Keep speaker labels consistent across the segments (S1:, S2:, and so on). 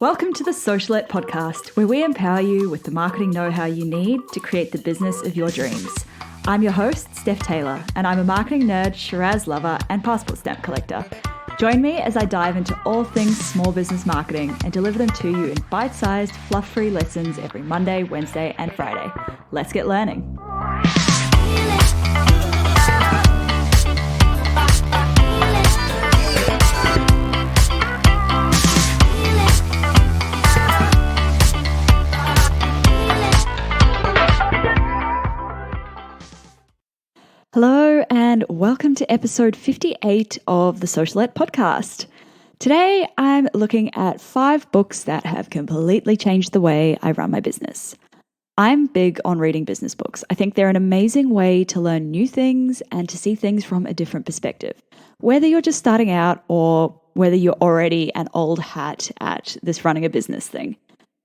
S1: Welcome to the Socialette podcast, where we empower you with the marketing know-how you need to create the business of your dreams. I'm your host, Steph Taylor, and I'm a marketing nerd, Shiraz lover, and passport stamp collector. Join me as I dive into all things small business marketing and deliver them to you in bite-sized, fluff-free lessons every Monday, Wednesday, and Friday. Let's get learning. Hello and welcome to episode 58 of the Socialette podcast. Today I'm looking at 5 books that have completely changed the way I run my business. I'm big on reading business books. I think they're an amazing way to learn new things and to see things from a different perspective, whether you're just starting out or whether you're already an old hat at this running a business thing.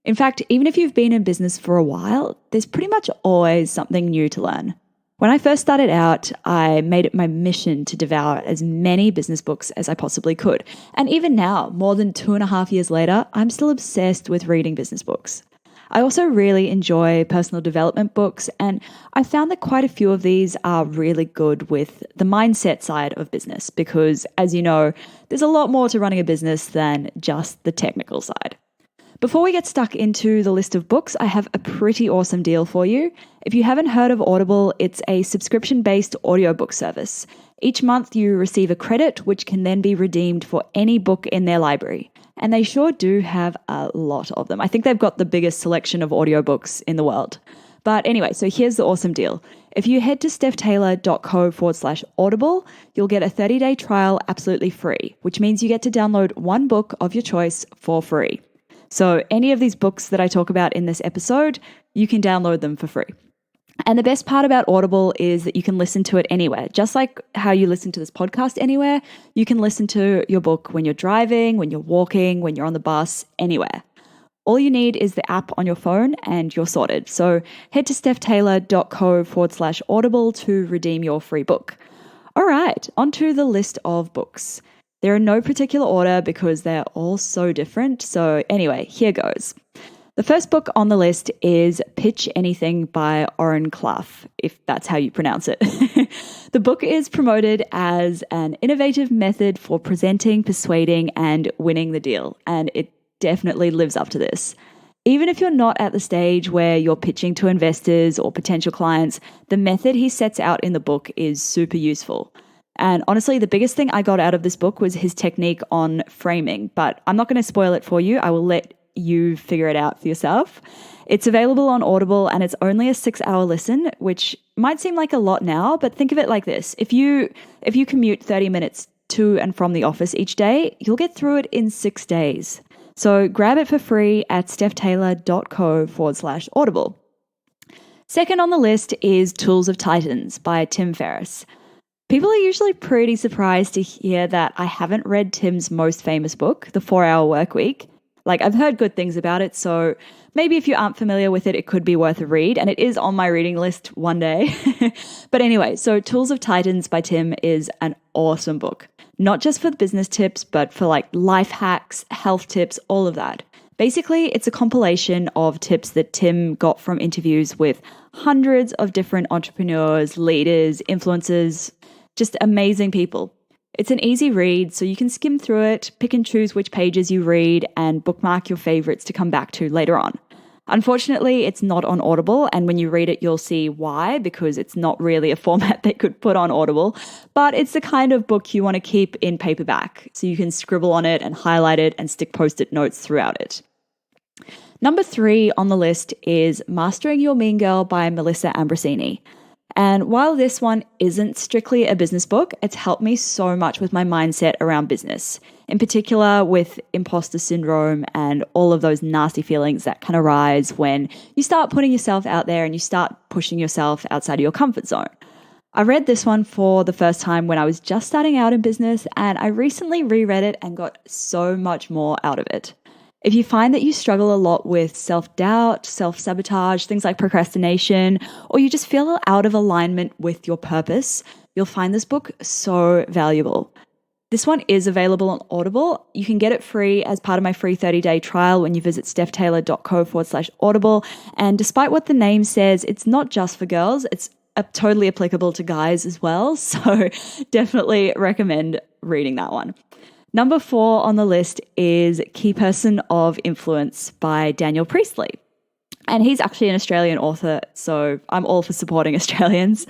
S1: In fact, even if you've been in business for a while, there's pretty much always something new to learn. When I first started out, I made it my mission to devour as many business books as I possibly could. And even now, more than 2.5 years later, I'm still obsessed with reading business books. I also really enjoy personal development books, and I found that quite a few of these are really good with the mindset side of business because, as you know, there's a lot more to running a business than just the technical side. Before we get stuck into the list of books, I have a pretty awesome deal for you. If you haven't heard of Audible, it's a subscription-based audiobook service. Each month you receive a credit, which can then be redeemed for any book in their library. And they sure do have a lot of them. I think they've got the biggest selection of audiobooks in the world. But anyway, so here's the awesome deal. If you head to stephtaylor.co/audible, you'll get a 30-day trial absolutely free, which means you get to download one book of your choice for free. So any of these books that I talk about in this episode, you can download them for free. And the best part about Audible is that you can listen to it anywhere. Just like how you listen to this podcast anywhere, you can listen to your book when you're driving, when you're walking, when you're on the bus, anywhere. All you need is the app on your phone and you're sorted. So head to stephtaylor.co/audible to redeem your free book. All right, onto the list of books. They're in no particular order because they're all so different. So anyway, here goes. The first book on the list is Pitch Anything by Oren Klaff, if that's how you pronounce it. The book is promoted as an innovative method for presenting, persuading, and winning the deal. And it definitely lives up to this. Even if you're not at the stage where you're pitching to investors or potential clients, the method he sets out in the book is super useful. And honestly, the biggest thing I got out of this book was his technique on framing, but I'm not going to spoil it for you. I will let you figure it out for yourself. It's available on Audible and it's only a 6-hour listen, which might seem like a lot now, but think of it like this. If you commute 30 minutes to and from the office each day, you'll get through it in 6 days. So grab it for free at stephtaylor.co/audible. Second on the list is Tools of Titans by Tim Ferriss. People are usually pretty surprised to hear that I haven't read Tim's most famous book, The 4-Hour Workweek. I've heard good things about it, so maybe if you aren't familiar with it, it could be worth a read, and it is on my reading list one day. But anyway, so Tools of Titans by Tim is an awesome book. Not just for business tips, but for life hacks, health tips, all of that. Basically, it's a compilation of tips that Tim got from interviews with hundreds of different entrepreneurs, leaders, influencers, just amazing people. It's an easy read, so you can skim through it, pick and choose which pages you read, and bookmark your favorites to come back to later on. Unfortunately, it's not on Audible, and when you read it, you'll see why, because it's not really a format they could put on Audible, but it's the kind of book you want to keep in paperback, so you can scribble on it and highlight it and stick post-it notes throughout it. Number 3 on the list is Mastering Your Mean Girl by Melissa Ambrosini. And while this one isn't strictly a business book, it's helped me so much with my mindset around business, in particular with imposter syndrome and all of those nasty feelings that can arise when you start putting yourself out there and you start pushing yourself outside of your comfort zone. I read this one for the first time when I was just starting out in business, and I recently reread it and got so much more out of it. If you find that you struggle a lot with self-doubt, self-sabotage, things like procrastination, or you just feel out of alignment with your purpose, you'll find this book so valuable. This one is available on Audible. You can get it free as part of my free 30-day trial when you visit stephtaylor.co/audible. And despite what the name says, it's not just for girls. It's totally applicable to guys as well. So definitely recommend reading that one. Number 4 on the list is Key Person of Influence by Daniel Priestley. And he's actually an Australian author, so I'm all for supporting Australians.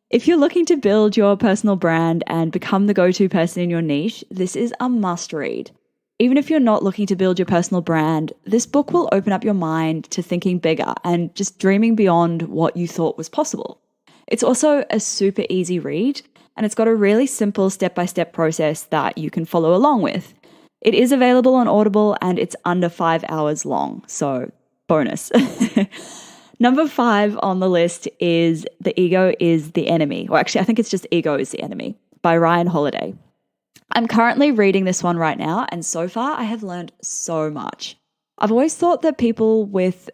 S1: If you're looking to build your personal brand and become the go-to person in your niche, this is a must read. Even if you're not looking to build your personal brand, this book will open up your mind to thinking bigger and just dreaming beyond what you thought was possible. It's also a super easy read, and it's got a really simple step-by-step process that you can follow along with. It is available on Audible and it's under 5 hours long, so bonus. Number 5 on the list is The Ego is the Enemy. Or actually, I think it's just Ego is the Enemy by Ryan Holiday. I'm currently reading this one right now, and so far I have learned so much. I've always thought that people with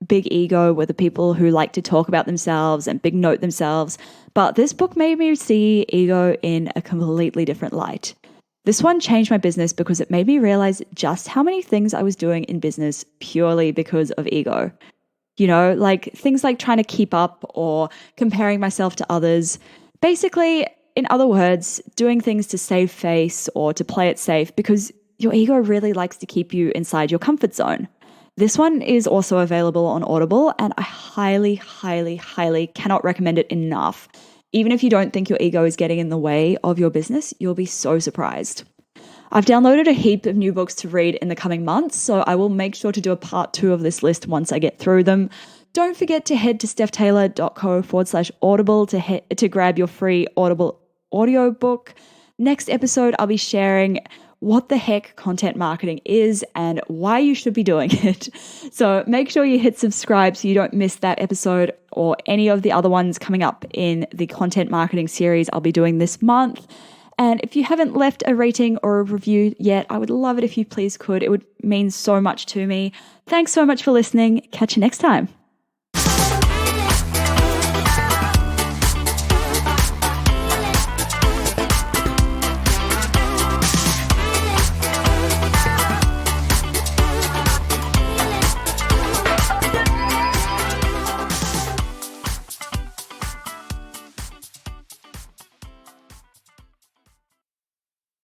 S1: big ego were the people who like to talk about themselves and big note themselves, but this book made me see ego in a completely different light. This one changed my business because it made me realize just how many things I was doing in business purely because of ego. You know, like things like trying to keep up or comparing myself to others. Basically, in other words, doing things to save face or to play it safe because your ego really likes to keep you inside your comfort zone. This one is also available on Audible, and I highly, highly, highly cannot recommend it enough. Even if you don't think your ego is getting in the way of your business, you'll be so surprised. I've downloaded a heap of new books to read in the coming months, so I will make sure to do a part 2 of this list once I get through them. Don't forget to head to stephtaylor.co/audible to grab your free Audible audiobook. Next episode, I'll be sharing what the heck content marketing is and why you should be doing it. So make sure you hit subscribe so you don't miss that episode or any of the other ones coming up in the content marketing series I'll be doing this month. And if you haven't left a rating or a review yet, I would love it if you please could. It would mean so much to me. Thanks so much for listening. Catch you next time.